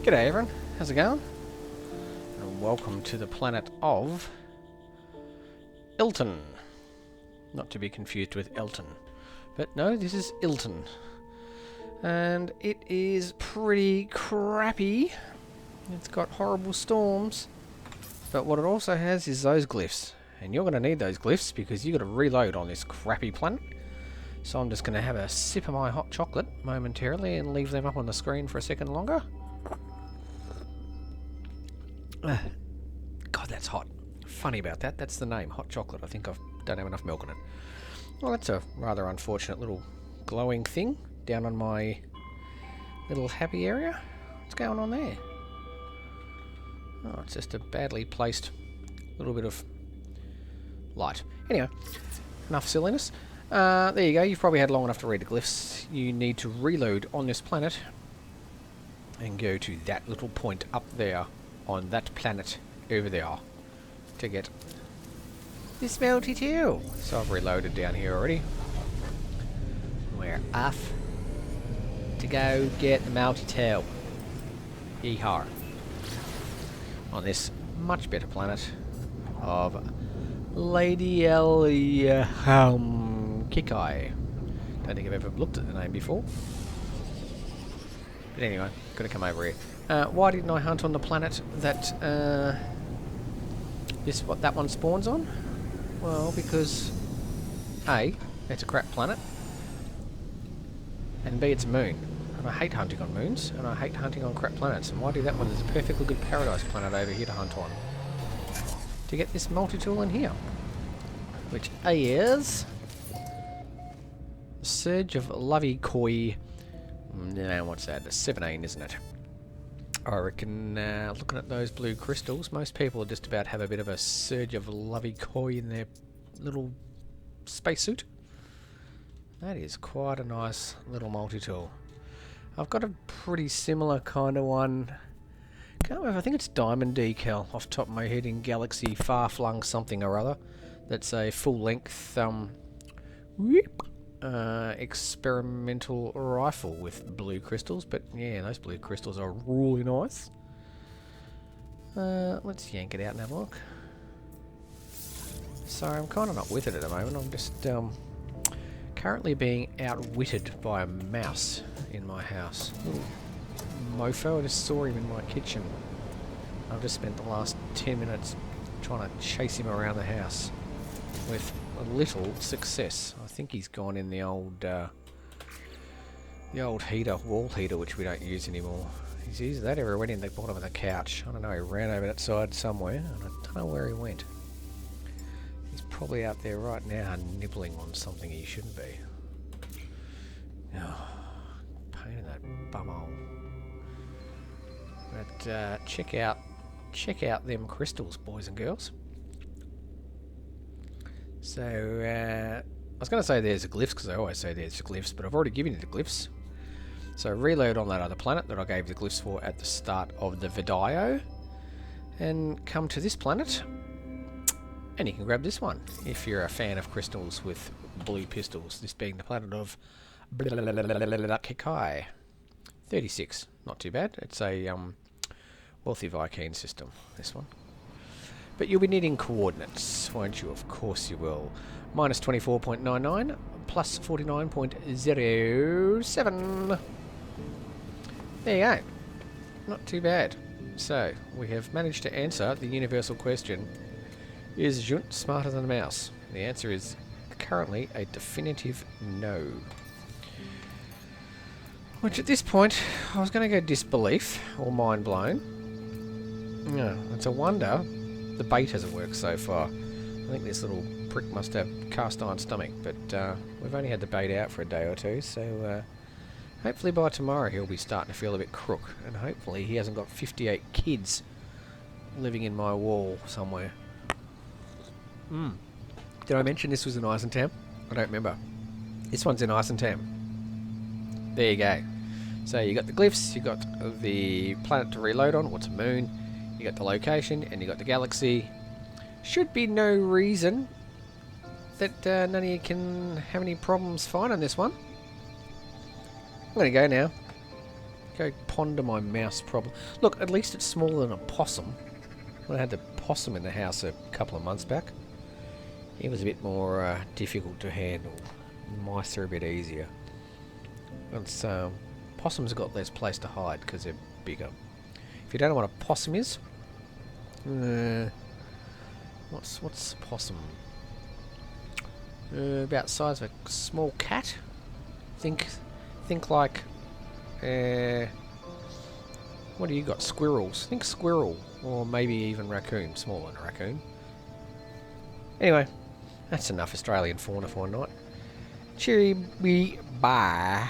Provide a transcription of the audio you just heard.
G'day everyone, how's it going? And welcome to the planet of Ilton. Not to be confused with Elton. But no, this is Ilton. And it is pretty crappy. It's got horrible storms. But what it also has is those glyphs. And you're going to need those glyphs because you've got to reload on this crappy planet. So I'm just going to have a sip of my hot chocolate momentarily and leave them up on the screen for a second longer. God, that's hot. Funny about that. That's the name, hot chocolate. I think I don't have enough milk in it. Well, that's a rather unfortunate little glowing thing down on my little happy area. What's going on there? Oh, it's just a badly placed little bit of light. Anyway, enough silliness. There you go. You've probably had long enough to read the glyphs. You need to reload on this planet and go to that little point up there on that planet over there to get this melty tail. So I've reloaded down here already. We're off to go get the melty tail. Yeehaw. On this much better planet of Lady Kikai. Don't think I've ever looked at the name before. But anyway, gotta come over here. Why didn't I hunt on the planet that that one spawns on? Well, because A, it's a crap planet, and B, it's a moon. And I hate hunting on moons, and I hate hunting on crap planets. And why do that when there's a perfectly good paradise planet over here to hunt on? To get this multi-tool in here. Which is Surge of Lovey Koi. No, what's that? The 17, isn't it? I reckon, looking at those blue crystals, most people just about have a bit of a Surge of Lovey Koi in their little spacesuit. That is quite a nice little multi-tool. I've got a pretty similar kind of one. Can't remember, I think it's Diamond Decal off the top of my head in Galaxy Far-Flung something or other. That's a full-length experimental rifle with blue crystals, but yeah, those blue crystals are really nice. Let's yank it out and have a look. Sorry, I'm kind of not with it at the moment. I'm just currently being outwitted by a mouse in my house. Little mofo, I just saw him in my kitchen. I've just spent the last 10 minutes trying to chase him around the house with little success. I think he's gone in the old heater, wall heater, which we don't use anymore. He's used that everywhere, went in the bottom of the couch. I don't know, he ran over that side somewhere, and I don't know where he went. He's probably out there right now nibbling on something he shouldn't be. Oh, pain in that bumhole. But check out them crystals, boys and girls. So, I was going to say there's the glyphs, because I always say there's the glyphs, but I've already given you the glyphs. So reload on that other planet that I gave the glyphs for at the start of the video, and come to this planet, and you can grab this one, if you're a fan of crystals with blue pistols, this being the planet of Kikai. 36, not too bad. It's a wealthy Viking system, this one. But you'll be needing coordinates, won't you? Of course you will. Minus 24.99, plus 49.07. There you go. Not too bad. So, we have managed to answer the universal question, is Junt smarter than a mouse? The answer is currently a definitive no. Which at this point, I was going to go disbelief, or mind blown. No, it's a wonder the bait hasn't worked so far. I think this little prick must have cast iron stomach, but we've only had the bait out for a day or two, so hopefully by tomorrow he'll be starting to feel a bit crook, and hopefully he hasn't got 58 kids living in my wall somewhere. Did I mention this was in Eissentam? I don't remember. This one's in Eissentam. There you go. So you got the glyphs, you got the planet to reload on, what's a moon, you got the location, and you got the galaxy. Should be no reason that none of you can have any problems finding this one. I'm going to go now. Go ponder my mouse problem. Look, at least it's smaller than a possum. When I had the possum in the house a couple of months back, it was a bit more difficult to handle. Mice are a bit easier. It's, possums have got less place to hide because they're bigger. If you don't know what a possum is, what's a possum? About the size of a small cat. Think like, what do you got? Squirrels. Think squirrel, or maybe even raccoon. Smaller than a raccoon. Anyway, that's enough Australian fauna for one night. Cheery, bye.